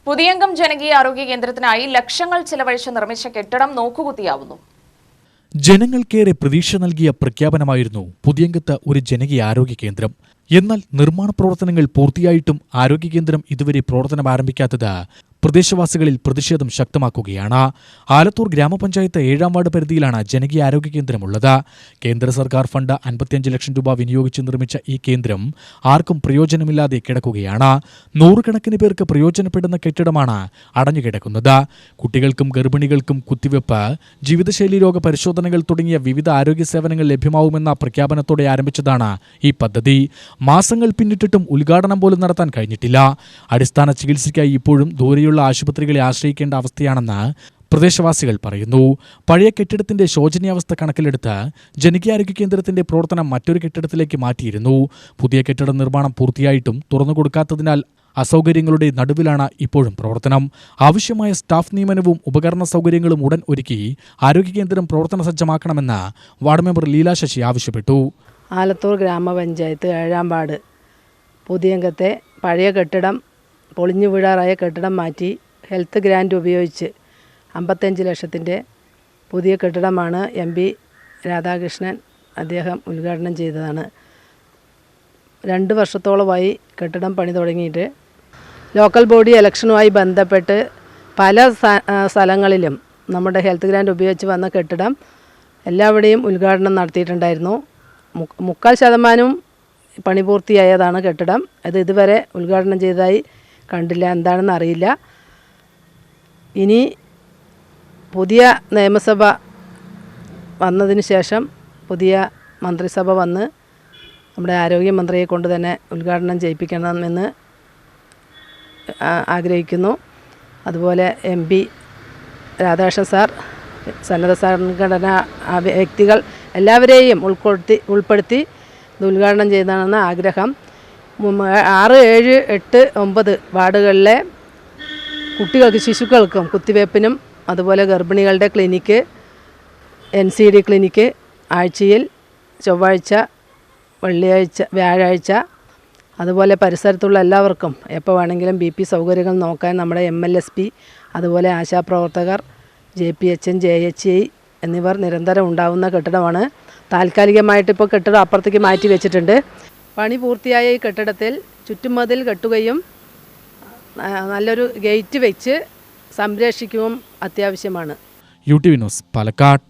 പുതിയംഗം ജനകീയ ആരോഗ്യ കേന്ദ്രത്തിനായി ലക്ഷങ്ങൾ ചെലവഴിച്ച് നിർമ്മിച്ച കെട്ടിടം നോക്കുകുത്തിയാവുന്നു. ജനങ്ങൾക്കേറെ പ്രതീക്ഷ നൽകിയ പ്രഖ്യാപനമായിരുന്നു പുതിയംഗത്ത് ഒരു ജനകീയ ആരോഗ്യ കേന്ദ്രം. എന്നാൽ നിർമ്മാണ പ്രവർത്തനങ്ങൾ പൂർത്തിയായിട്ടും ആരോഗ്യ കേന്ദ്രം ഇതുവരെ പ്രവർത്തനം ആരംഭിക്കാത്തത് പ്രദേശവാസികളിൽ പ്രതിഷേധം ശക്തമാക്കുകയാണ്. ആലത്തൂർ ഗ്രാമപഞ്ചായത്ത് 7ാം വാർഡ് പരിധിയിലാണ് ജനകീയ ആരോഗ്യ കേന്ദ്രമുള്ളത്. കേന്ദ്ര സർക്കാർ ഫണ്ട് 55 ലക്ഷം രൂപ വിനിയോഗിച്ച് നിർമ്മിച്ച ഈ കേന്ദ്രം ആർക്കും പ്രയോജനമില്ലാതെ കിടക്കുകയാണ്. നൂറുകണക്കിന് പേർക്ക് പ്രയോജനപ്പെടുന്ന കെട്ടിടമാണ് അടഞ്ഞുകിടക്കുന്നത്. കുട്ടികൾക്കും ഗർഭിണികൾക്കും കുത്തിവെപ്പ്, ജീവിതശൈലി രോഗ പരിശോധനകൾ തുടങ്ങിയ വിവിധ ആരോഗ്യ സേവനങ്ങൾ ലഭ്യമാവുമെന്ന പ്രഖ്യാപനത്തോടെ ആരംഭിച്ചതാണ് ഈ പദ്ധതി. മാസങ്ങൾ പിന്നിട്ടിട്ടും ഉദ്ഘാടനം പോലും നടത്താൻ കഴിഞ്ഞിട്ടില്ല. അടിസ്ഥാന ചികിത്സയ്ക്കായി ഇപ്പോഴും ദൂരെയുള്ള ആശുപത്രികളെ ആശ്രയിക്കേണ്ട അവസ്ഥയാണെന്ന് പ്രദേശവാസികൾ പറയുന്നു. പഴയ കെട്ടിടത്തിന്റെ ശോചനീയാവസ്ഥ കണക്കിലെടുത്ത് ജനകീയാരോഗ്യ കേന്ദ്രത്തിന്റെ പ്രവർത്തനം മറ്റൊരു കെട്ടിടത്തിലേക്ക് മാറ്റിയിരുന്നു. പുതിയ കെട്ടിട നിർമ്മാണം പൂർത്തിയായിട്ടും തുറന്നുകൊടുക്കാത്തതിനാൽ അസൗകര്യങ്ങളുടെ നടുവിലാണ് ഇപ്പോഴും പ്രവർത്തനം. ആവശ്യമായ സ്റ്റാഫ് നിയമനവും ഉപകരണ സൗകര്യങ്ങളും ഉടൻ ഒരുക്കി ആരോഗ്യ കേന്ദ്രം പ്രവർത്തന സജ്ജമാക്കണമെന്ന് വാർഡ് മെമ്പർ ലീല ശശി ആവശ്യപ്പെട്ടു. ആലത്തൂർ ഗ്രാമപഞ്ചായത്ത് 7ാം വാർഡ് പുതിയംഗത്തെ പഴയ കെട്ടിടം, പൊളിഞ്ഞു വീഴാറായ കെട്ടിടം മാറ്റി ഹെൽത്ത് ഗ്രാൻഡ് ഉപയോഗിച്ച് 55 ലക്ഷത്തിൻ്റെ പുതിയ കെട്ടിടമാണ് MP രാധാകൃഷ്ണൻ അദ്ദേഹം ഉദ്ഘാടനം ചെയ്തതാണ്. 2 വർഷത്തോളമായി കെട്ടിടം പണി തുടങ്ങിയിട്ട്. ലോക്കൽ ബോഡി ഇലക്ഷനുമായി ബന്ധപ്പെട്ട് പല സ്ഥലങ്ങളിലും നമ്മുടെ ഹെൽത്ത് ഗ്രാൻഡ് ഉപയോഗിച്ച് വന്ന കെട്ടിടം എല്ലാവിടെയും ഉദ്ഘാടനം നടത്തിയിട്ടുണ്ടായിരുന്നു. 3/4% പണി പൂർത്തിയായതാണ് കെട്ടിടം. അത് ഇതുവരെ ഉദ്ഘാടനം ചെയ്തതായി കണ്ടില്ല, എന്താണെന്ന് അറിയില്ല. ഇനി പുതിയ നിയമസഭ വന്നതിന് ശേഷം പുതിയ മന്ത്രിസഭ വന്ന് നമ്മുടെ ആരോഗ്യമന്ത്രിയെ കൊണ്ട് തന്നെ ഉദ്ഘാടനം ചെയ്യിപ്പിക്കണമെന്ന് ആഗ്രഹിക്കുന്നു. അതുപോലെ MP രാധാകൃഷ്ണൻ സാർ, സന്നദ്ധ സംഘടന വ്യക്തികൾ എല്ലാവരെയും ഉൾപ്പെടുത്തി ഇത് ഉദ്ഘാടനം ചെയ്യുന്നതാണെന്ന് ആഗ്രഹം. 6, 7, 8, 9 വാർഡുകളിലെ കുട്ടികൾക്ക്, ശിശുക്കൾക്കും കുത്തിവയ്പ്പിനും അതുപോലെ ഗർഭിണികളുടെ ക്ലിനിക്ക്, NCD ക്ലിനിക്ക് ആഴ്ചയിൽ ചൊവ്വാഴ്ച, വെള്ളിയാഴ്ച, വ്യാഴാഴ്ച, അതുപോലെ പരിസരത്തുള്ള എല്ലാവർക്കും എപ്പോൾ വേണമെങ്കിലും BP സൗകര്യങ്ങൾ നോക്കാൻ നമ്മുടെ MLSP, അതുപോലെ ആശാപ്രവർത്തകർ, JPHN, JHI എന്നിവർ നിരന്തരം ഉണ്ടാവുന്ന കെട്ടിടമാണ്. താൽക്കാലികമായിട്ട് ഇപ്പോൾ കെട്ടിടം അപ്പുറത്തേക്ക് മാറ്റി വെച്ചിട്ടുണ്ട്. പണി പൂർത്തിയായ ഈ കെട്ടിടത്തിൽ ചുറ്റുമതിൽ കെട്ടുകയും നല്ലൊരു ഗേറ്റ് വെച്ച് സംരക്ഷിക്കുകയും അത്യാവശ്യമാണ്. UTV news, Palakkad.